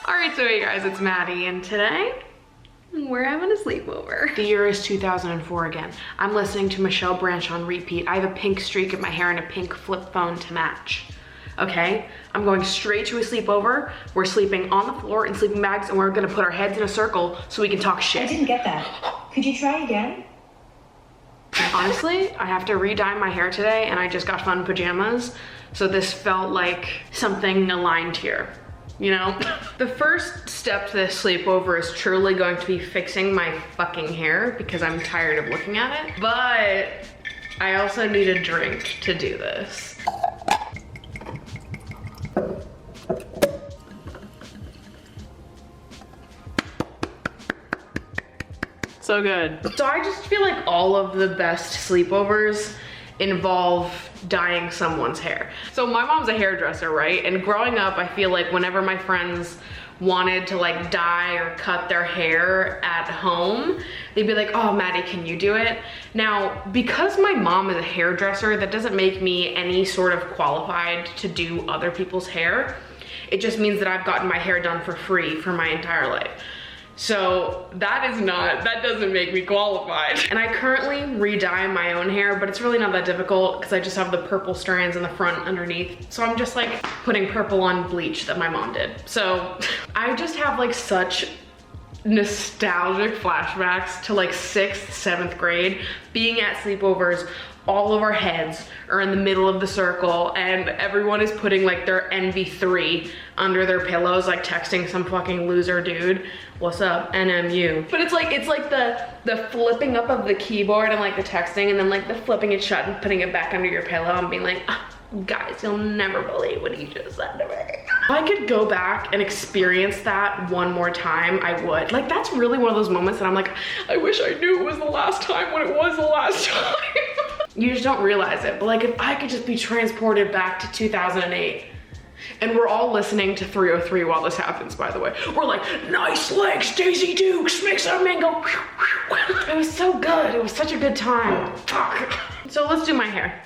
Alright, so hey guys, it's Maddie, and today we're having a sleepover. The year is 2004 again. I'm listening to Michelle Branch on repeat. I have a pink streak in my hair and a pink flip phone to match. Okay? I'm going straight to a sleepover. We're sleeping on the floor in sleeping bags, and we're gonna put our heads in a circle so we can talk shit. I didn't get that. Could you try again? Honestly, I have to re-dye my hair today, and I just got fun pajamas, so this felt like something aligned here. You know? The first step to this sleepover is truly going to be fixing my fucking hair because I'm tired of looking at it. But I also need a drink to do this. So good. So I just feel like all of the best sleepovers involve dyeing someone's hair. So my mom's a hairdresser, right? And growing up, I feel like whenever my friends wanted to like dye or cut their hair at home, they'd be like, oh, Maddie, can you do it? Now, because my mom is a hairdresser, that doesn't make me any sort of qualified to do other people's hair. It just means that I've gotten my hair done for free for my entire life. So that doesn't make me qualified. And I currently re-dye my own hair, but it's really not that difficult because I just have the purple strands in the front underneath. So I'm just like putting purple on bleach that my mom did. So I just have like such nostalgic flashbacks to like 6th, 7th grade, being at sleepovers. All of our heads are in the middle of the circle and everyone is putting like their NV3 under their pillows, like texting some fucking loser dude, what's up, NMU. But it's like the flipping up of the keyboard and like the texting, and then like the flipping it shut and putting it back under your pillow and being like, oh, guys, you'll never believe what he just said to me. If I could go back and experience that one more time, I would. Like, that's really one of those moments that I'm like, I wish I knew it was the last time when it was the last time. You just don't realize it, but like if I could just be transported back to 2008, and we're all listening to 303 while this happens, by the way. We're like, nice legs, Daisy Dukes, make some mango. It was so good, it was such a good time. Fuck. So let's do my hair.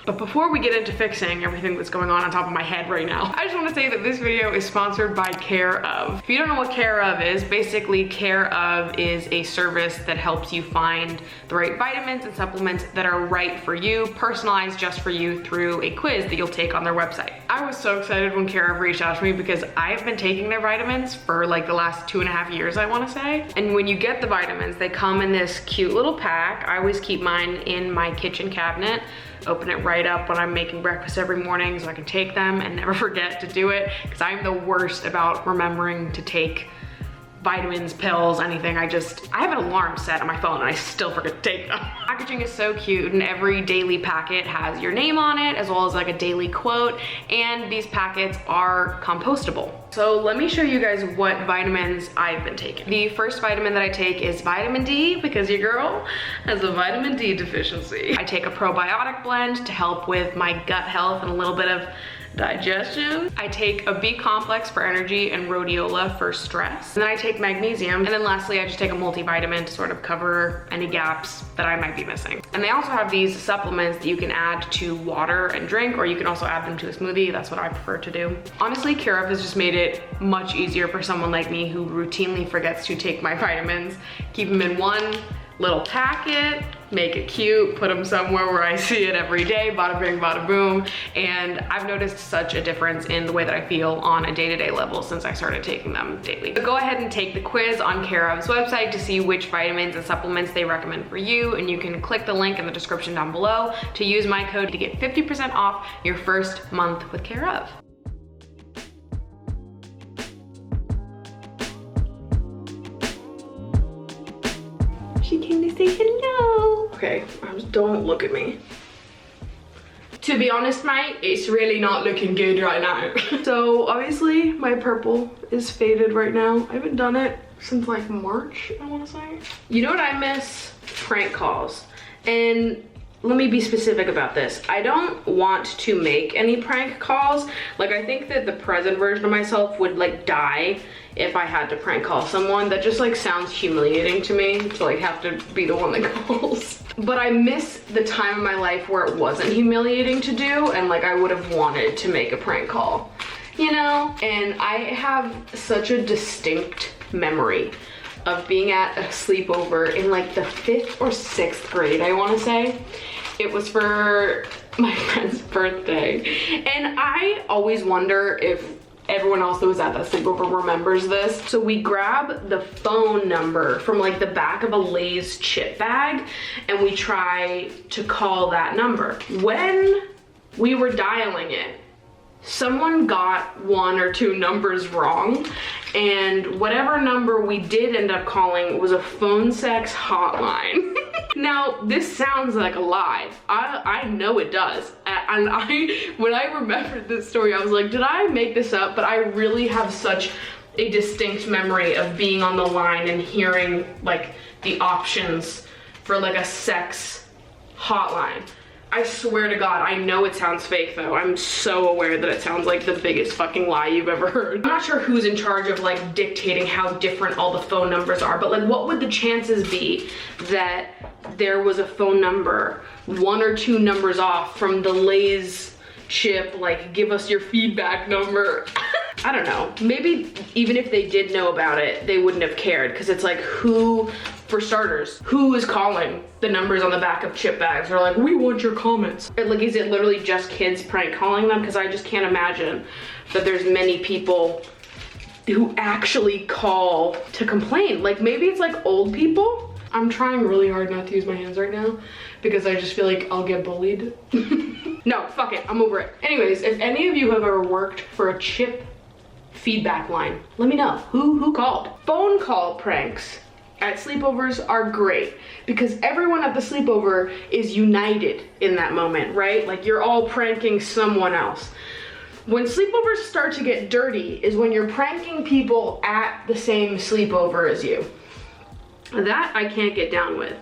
But before we get into fixing everything that's going on top of my head right now, I just want to say that this video is sponsored by Care Of. If you don't know what Care Of is, basically Care Of is a service that helps you find the right vitamins and supplements that are right for you, personalized just for you through a quiz that you'll take on their website. I was so excited when Care Of reached out to me because I've been taking their vitamins for like the last 2.5 years, I want to say. And when you get the vitamins, they come in this cute little pack. I always keep mine in my kitchen cabinet. Open it right up when I'm making breakfast every morning so I can take them and never forget to do it, because I'm the worst about remembering to take vitamins, pills, anything. I have an alarm set on my phone and I still forget to take them. Packaging is so cute, and every daily packet has your name on it as well as like a daily quote, and these packets are compostable. So let me show you guys what vitamins I've been taking. The first vitamin that I take is vitamin D, because your girl has a vitamin D deficiency. I take a probiotic blend to help with my gut health and a little bit of digestion. I take a B complex for energy and rhodiola for stress. And then I take magnesium. And then lastly, I just take a multivitamin to sort of cover any gaps that I might be missing. And they also have these supplements that you can add to water and drink, or you can also add them to a smoothie. That's what I prefer to do. Honestly, Care Of has just made it much easier for someone like me who routinely forgets to take my vitamins. Keep them in one little packet, make it cute, put them somewhere where I see it every day, bada bing, bada boom. And I've noticed such a difference in the way that I feel on a day-to-day level since I started taking them daily. So go ahead and take the quiz on Care Of's website to see which vitamins and supplements they recommend for you, and you can click the link in the description down below to use my code to get 50% off your first month with Care Of. She came to say hello. Okay, don't look at me. To be honest, mate, it's really not looking good right now. So obviously my purple is faded right now. I haven't done it since like March, I want to say. You know what I miss? Prank calls. And let me be specific about this. I don't want to make any prank calls. Like, I think that the present version of myself would like die if I had to prank call someone. That just like sounds humiliating to me, to like have to be the one that calls. But I miss the time of my life where it wasn't humiliating to do, and like I would have wanted to make a prank call. you know? And I have such a distinct memory of being at a sleepover in like the 5th or 6th grade, I wanna say. It was for my friend's birthday. And I always wonder if everyone else that was at that sleepover remembers this. So we grab the phone number from like the back of a Lay's chip bag and we try to call that number. When we were dialing it, someone got 1 or 2 numbers wrong, and whatever number we did end up calling was a phone sex hotline. Now, this sounds like a lie. I know it does. And when I remembered this story, I was like, did I make this up? But I really have such a distinct memory of being on the line and hearing like the options for like a sex hotline. I swear to God, I know it sounds fake though. I'm so aware that it sounds like the biggest fucking lie you've ever heard. I'm not sure who's in charge of like dictating how different all the phone numbers are, but like what would the chances be that there was a phone number 1 or 2 numbers off from the Lay's chip, like give us your feedback number? I don't know. Maybe even if they did know about it, they wouldn't have cared, because it's like, who, for starters, who is calling the numbers on the back of chip bags? They're like, we want your comments. Or like, is it literally just kids prank calling them? Because I just can't imagine that there's many people who actually call to complain. Like maybe it's like old people. I'm trying really hard not to use my hands right now because I just feel like I'll get bullied. No, fuck it, I'm over it. Anyways, if any of you have ever worked for a chip feedback line, let me know. Who called? Phone call pranks at sleepovers are great because everyone at the sleepover is united in that moment, right? Like you're all pranking someone else. When sleepovers start to get dirty is when you're pranking people at the same sleepover as you. That I can't get down with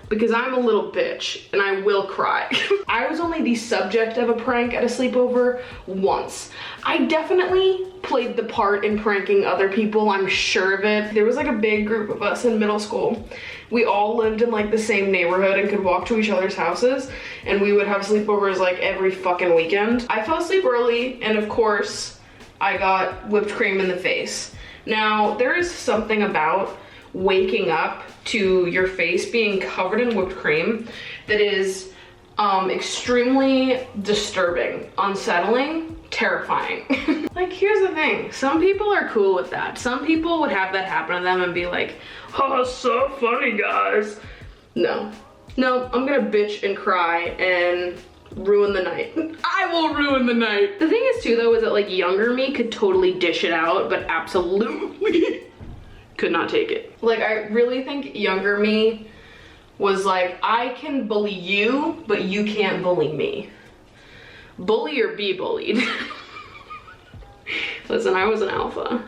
because I'm a little bitch and I will cry. I was only the subject of a prank at a sleepover once. I definitely played the part in pranking other people, I'm sure of it. There was like a big group of us in middle school. We all lived in like the same neighborhood and could walk to each other's houses, and we would have sleepovers like every fucking weekend. I fell asleep early and of course I got whipped cream in the face. Now there is something about waking up to your face being covered in whipped cream that is extremely disturbing, unsettling, terrifying. Like here's the thing, some people are cool with that. Some people would have that happen to them and be like, oh, so funny guys. No, I'm gonna bitch and cry and ruin the night. I will ruin the night. The thing is too though is that like younger me could totally dish it out, but absolutely could not take it. Like I really think younger me was like, I can bully you, but you can't bully me. Bully or be bullied. Listen, I was an alpha.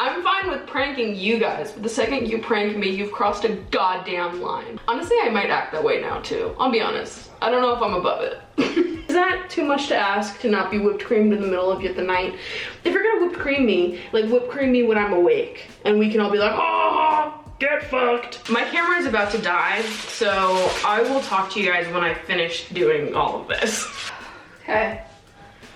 I'm fine with pranking you guys, but the second you prank me, you've crossed a goddamn line. Honestly, I might act that way now too. I'll be honest. I don't know if I'm above it. Is that too much to ask to not be whipped creamed in the middle of the night? If you're gonna whipped cream me, like whipped cream me when I'm awake, and we can all be like, oh, get fucked. My camera is about to die, so I will talk to you guys when I finish doing all of this. Okay,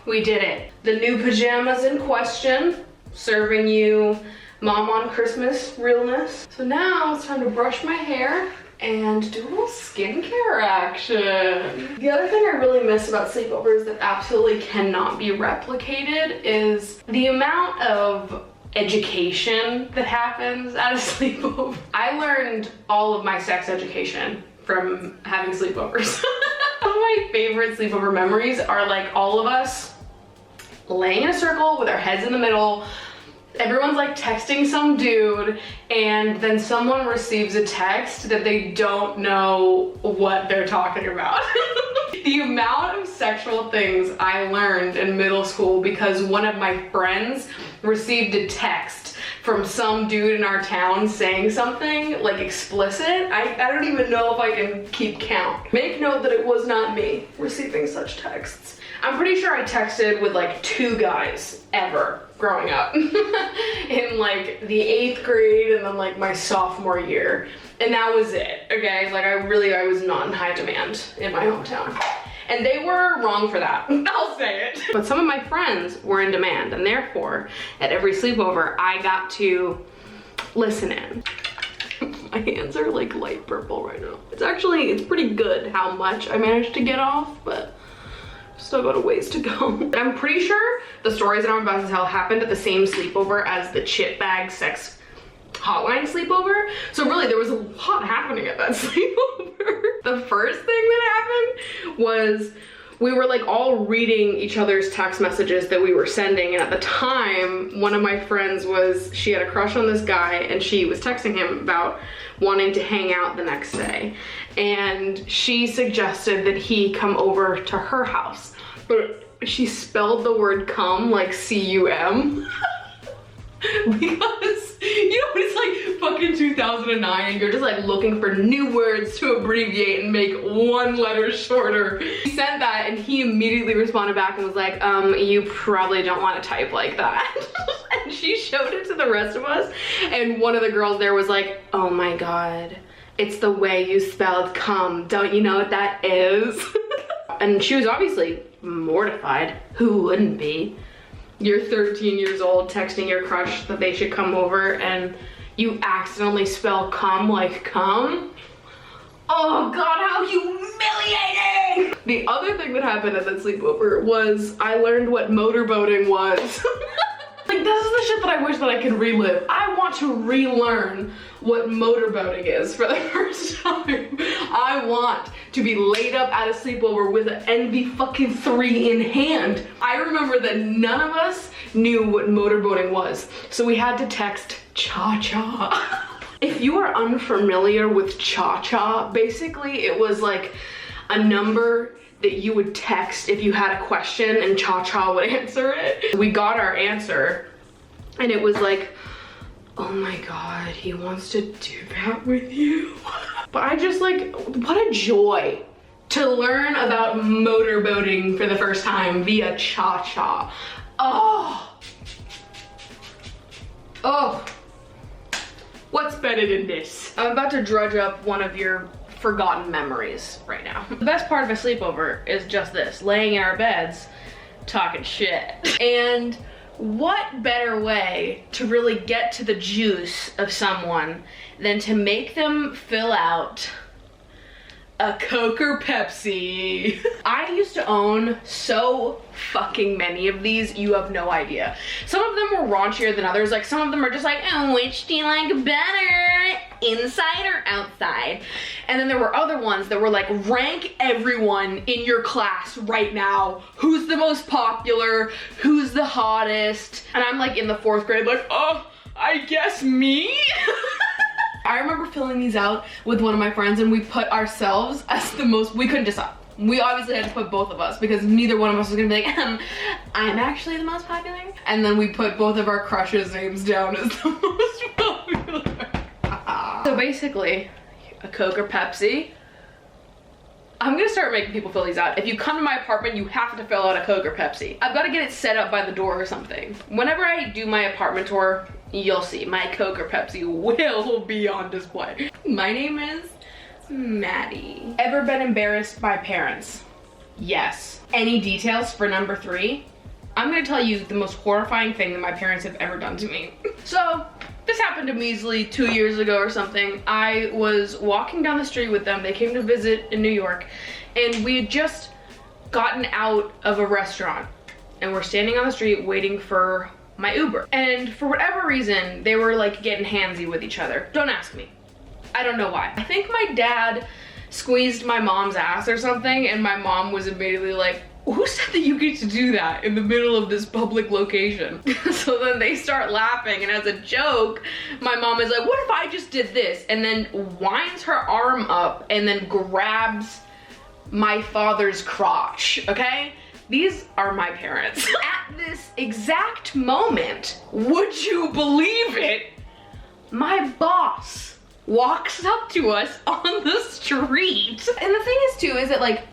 we did it. The new pajamas in question, serving you Mom on Christmas realness. So now it's time to brush my hair and do a little skincare action. The other thing I really miss about sleepovers that absolutely cannot be replicated is the amount of education that happens at a sleepover. I learned all of my sex education from having sleepovers. Some of my favorite sleepover memories are like all of us laying in a circle with our heads in the middle. Everyone's like texting some dude, and then someone receives a text that they don't know what they're talking about. The amount of sexual things I learned in middle school because one of my friends received a text from some dude in our town saying something like explicit. I don't even know if I can keep count. Make note that it was not me receiving such texts. I'm pretty sure I texted with like 2 guys ever growing up in like the 8th grade and then like my sophomore year. And that was it, okay? Like I was not in high demand in my hometown. And they were wrong for that. I'll say it. But some of my friends were in demand, and therefore, at every sleepover, I got to listen in. My hands are like light purple right now. It's pretty good how much I managed to get off, but still got a ways to go. I'm pretty sure the stories that I'm about to tell happened at the same sleepover as the chip bag sex hotline sleepover. So really there was a lot happening at that sleepover. The first thing that happened was we were like all reading each other's text messages that we were sending, and at the time one of my friends she had a crush on this guy, and she was texting him about wanting to hang out the next day, and she suggested that he come over to her house, but she spelled the word cum like C-U-M. Because, you know, it's like fucking 2009 and you're just like looking for new words to abbreviate and make one letter shorter. He sent that and he immediately responded back and was like, you probably don't want to type like that. And she showed it to the rest of us, and one of the girls there was like, oh my God, it's the way you spelled cum. Don't you know what that is? And she was obviously mortified. Who wouldn't be? You're 13 years old texting your crush that they should come over and you accidentally spell cum like cum. Oh God, how humiliating! The other thing that happened at that sleepover was I learned what motorboating was. Like, this is the shit that I wish that I could relive. I want to relearn what motorboating is for the first time. I want to be laid up at a sleepover with an NV3 in hand. I remember that none of us knew what motorboating was, so we had to text cha-cha. If you are unfamiliar with cha-cha, basically it was like a number that you would text if you had a question and cha-cha would answer it. We got our answer and it was like, oh my God, he wants to do that with you. But I just like, what a joy to learn about motorboating for the first time via cha-cha. Oh. Oh. What's better than this? I'm about to drudge up one of your forgotten memories right now. The best part of a sleepover is just this, laying in our beds, talking shit. And what better way to really get to the juice of someone than to make them fill out a Coke or Pepsi. I used to own so fucking many of these, you have no idea. Some of them were raunchier than others. Like some of them are just like, oh, which do you like better, inside or outside? And then there were other ones that were like, rank everyone in your class right now. Who's the most popular? Who's the hottest? And I'm like in the 4th grade like, oh, I guess me? I remember filling these out with one of my friends and we put ourselves as the most, we couldn't decide. We obviously had to put both of us because neither one of us was gonna be like, I'm actually the most popular. And then we put both of our crushes' names down as the most popular. So basically, a Coke or Pepsi. I'm gonna start making people fill these out. If you come to my apartment, you have to fill out a Coke or Pepsi. I've gotta get it set up by the door or something. Whenever I do my apartment tour, you'll see my Coke or Pepsi will be on display. My name is Maddie. Ever been embarrassed by parents? Yes. Any details for number 3? I'm gonna tell you the most horrifying thing that my parents have ever done to me. So, this happened to me easily 2 years ago or something. I was walking down the street with them. They came to visit in New York, and we had just gotten out of a restaurant, and we're standing on the street waiting for my Uber. And for whatever reason, they were like getting handsy with each other. Don't ask me. I don't know why. I think my dad squeezed my mom's ass or something, and my mom was immediately like, who said that you get to do that in the middle of this public location? So then they start laughing, and as a joke, my mom is like, what if I just did this? And then winds her arm up and then grabs my father's crotch, okay? These are my parents. At this exact moment, would you believe it? My boss walks up to us on the street. And the thing is too, is that like,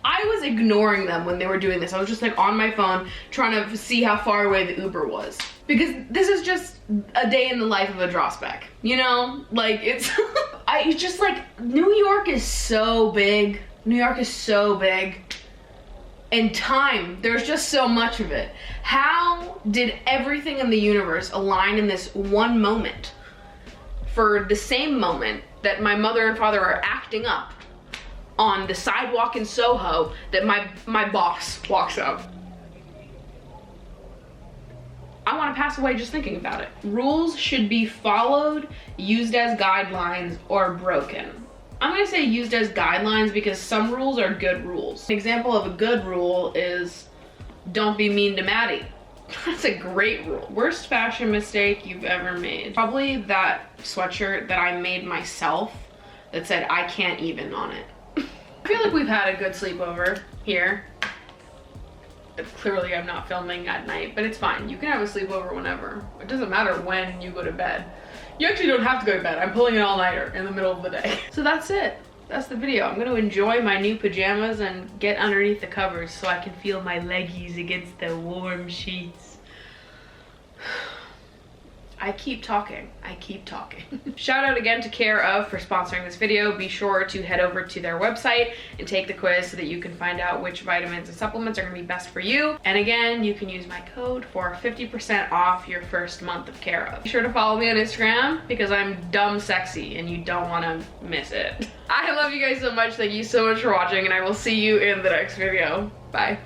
I was ignoring them when they were doing this. I was just like on my phone trying to see how far away the Uber was. Because this is just a day in the life of a Dragsbaek, you know? Like it's, it's just like, New York is so big. New York is so big. and time. There's just so much of it. How did everything in the universe align in this one moment for the same moment that my mother and father are acting up on the sidewalk in Soho that my boss walks up? I want to pass away just thinking about it. Rules should be followed, used as guidelines, or broken. I'm gonna say used as guidelines because some rules are good rules. An example of a good rule is don't be mean to Maddie. That's a great rule. Worst fashion mistake you've ever made. Probably that sweatshirt that I made myself that said I can't even on it. I feel like we've had a good sleepover here. Clearly I'm not filming at night, but it's fine. You can have a sleepover whenever. It doesn't matter when you go to bed. You actually don't have to go to bed. I'm pulling an all-nighter in the middle of the day. So that's it. That's the video. I'm gonna enjoy my new pajamas and get underneath the covers so I can feel my leggies against the warm sheets. I keep talking. Shout out again to Care of for sponsoring this video. Be sure to head over to their website and take the quiz so that you can find out which vitamins and supplements are gonna be best for you. And again, you can use my code for 50% off your first month of Care of. Be sure to follow me on Instagram because I'm dumb sexy and you don't wanna miss it. I love you guys so much. Thank you so much for watching and I will see you in the next video. Bye.